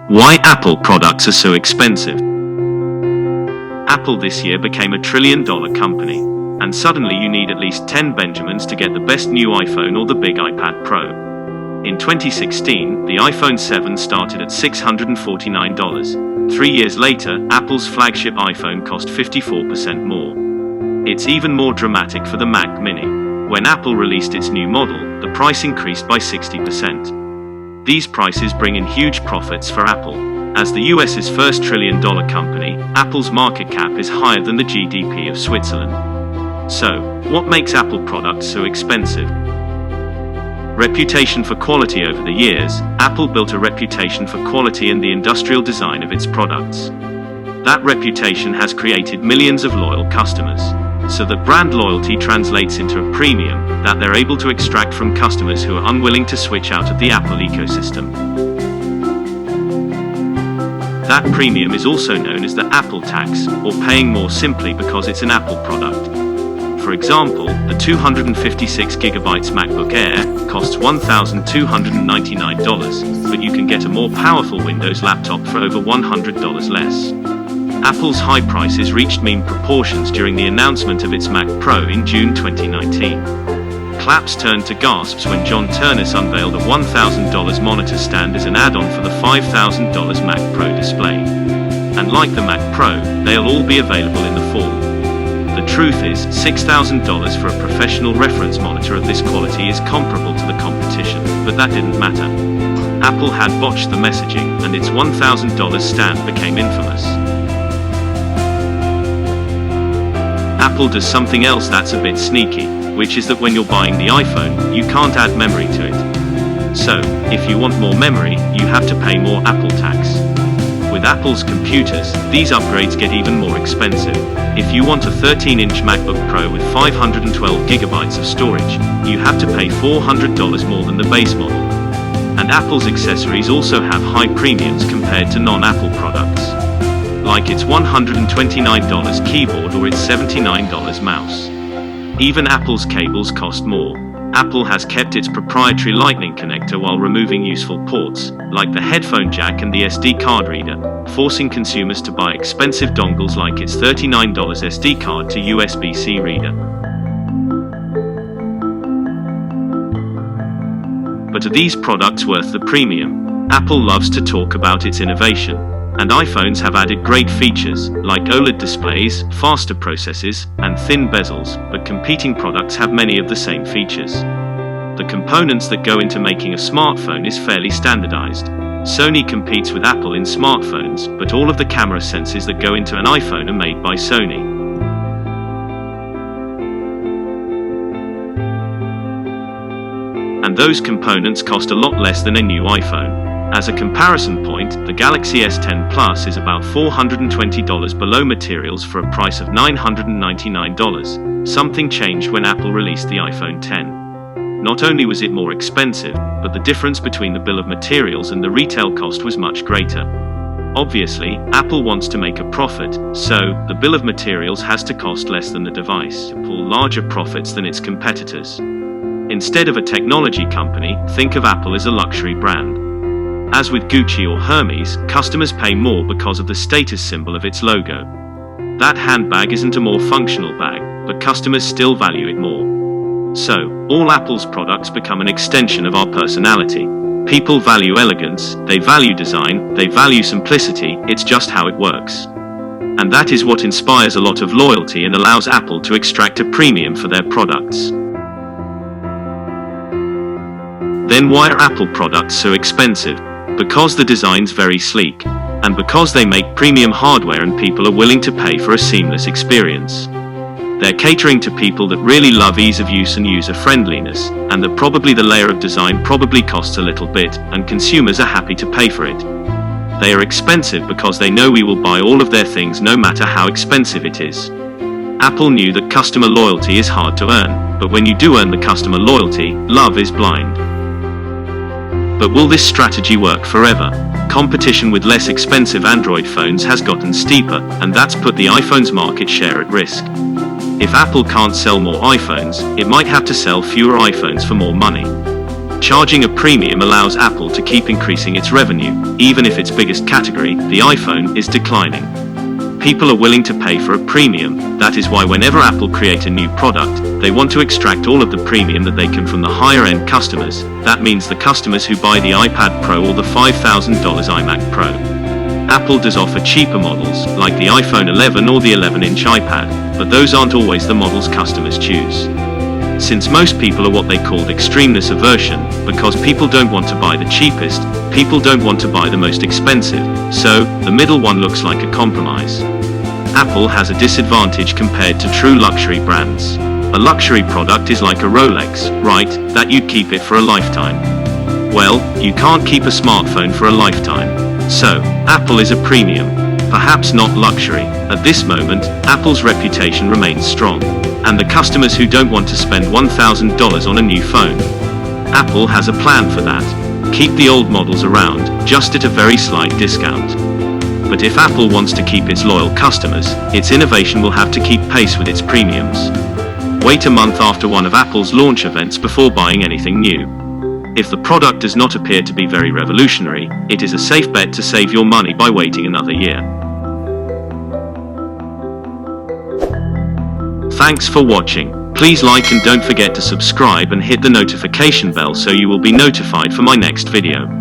Why Apple products are so expensive. Apple this year became a $1 trillion company, and suddenly you need at least 10 Benjamins to get the best new iPhone or the big iPad Pro. In 2016, the iPhone 7 started at $649. 3 years later, Apple's flagship iPhone cost 54% more. It's even more dramatic for the Mac Mini. When Apple released its new model, the price increased by 60%. These prices bring in huge profits for Apple. As the US's first $1 trillion company, Apple's market cap is higher than the GDP of Switzerland. So, what makes Apple products so expensive? Reputation for quality. Over the years, Apple built a reputation for quality and the industrial design of its products. That reputation has created millions of loyal customers. So that brand loyalty translates into a premium that they're able to extract from customers who are unwilling to switch out of the Apple ecosystem. That premium is also known as the Apple tax, or paying more simply because it's an Apple product. For example, the 256GB MacBook Air costs $1,299, but you can get a more powerful Windows laptop for over $100 less. Apple's high prices reached meme proportions during the announcement of its Mac Pro in June 2019. Claps turned to gasps when John Ternus unveiled a $1,000 monitor stand as an add-on for the $5,000 Mac Pro display. And like the Mac Pro, they'll all be available in the fall. The truth is, $6,000 for a professional reference monitor of this quality is comparable to the competition, but that didn't matter. Apple had botched the messaging, and its $1,000 stand became infamous. Apple does something else that's a bit sneaky, which is that when you're buying the iPhone, you can't add memory to it. So, if you want more memory, you have to pay more Apple tax. With Apple's computers, these upgrades get even more expensive. If you want a 13-inch MacBook Pro with 512GB of storage, you have to pay $400 more than the base model. And Apple's accessories also have high premiums compared to non-Apple products, like its $129 keyboard or its $79 mouse. Even Apple's cables cost more. Apple has kept its proprietary Lightning connector while removing useful ports, like the headphone jack and the SD card reader, forcing consumers to buy expensive dongles like its $39 SD card to USB-C reader. But are these products worth the premium? Apple loves to talk about its innovation. And iPhones have added great features, like OLED displays, faster processors, and thin bezels, but competing products have many of the same features. The components that go into making a smartphone is fairly standardized. Sony competes with Apple in smartphones, but all of the camera sensors that go into an iPhone are made by Sony. And those components cost a lot less than a new iPhone. As a comparison point, the Galaxy S10 Plus is about $420 below materials for a price of $999. Something changed when Apple released the iPhone X. Not only was it more expensive, but the difference between the bill of materials and the retail cost was much greater. Obviously, Apple wants to make a profit, so the bill of materials has to cost less than the device to pull larger profits than its competitors. Instead of a technology company, think of Apple as a luxury brand. As with Gucci or Hermes, customers pay more because of the status symbol of its logo. That handbag isn't a more functional bag, but customers still value it more. So, all Apple's products become an extension of our personality. People value elegance, they value design, they value simplicity, it's just how it works. And that is what inspires a lot of loyalty and allows Apple to extract a premium for their products. Then why are Apple products so expensive? Because the design's very sleek, and because they make premium hardware and people are willing to pay for a seamless experience. They're catering to people that really love ease of use and user-friendliness, and that probably the layer of design probably costs a little bit, and consumers are happy to pay for it. They are expensive because they know we will buy all of their things no matter how expensive it is. Apple knew that customer loyalty is hard to earn, but when you do earn the customer loyalty, love is blind. But will this strategy work forever? Competition with less expensive Android phones has gotten steeper, and that's put the iPhone's market share at risk. If Apple can't sell more iPhones, it might have to sell fewer iPhones for more money. Charging a premium allows Apple to keep increasing its revenue, even if its biggest category, the iPhone, is declining. People are willing to pay for a premium. That is why whenever Apple create a new product, they want to extract all of the premium that they can from the higher-end customers. That means the customers who buy the iPad Pro or the $5,000 iMac Pro. Apple does offer cheaper models, like the iPhone 11 or the 11-inch iPad, but those aren't always the models customers choose. Since most people are what they called extremeness aversion, because people don't want to buy the cheapest, people don't want to buy the most expensive, so the middle one looks like a compromise. Apple has a disadvantage compared to true luxury brands. A luxury product is like a Rolex, right, that you'd keep it for a lifetime. Well, you can't keep a smartphone for a lifetime. So, Apple is a premium, perhaps not luxury. At this moment, Apple's reputation remains strong, and the customers who don't want to spend $1,000 on a new phone. Apple has a plan for that. Keep the old models around, just at a very slight discount. But if Apple wants to keep its loyal customers, its innovation will have to keep pace with its premiums. Wait a month after one of Apple's launch events before buying anything new. If the product does not appear to be very revolutionary, it is a safe bet to save your money by waiting another year. Thanks for watching. Please like and don't forget to subscribe and hit the notification bell so you will be notified for my next video.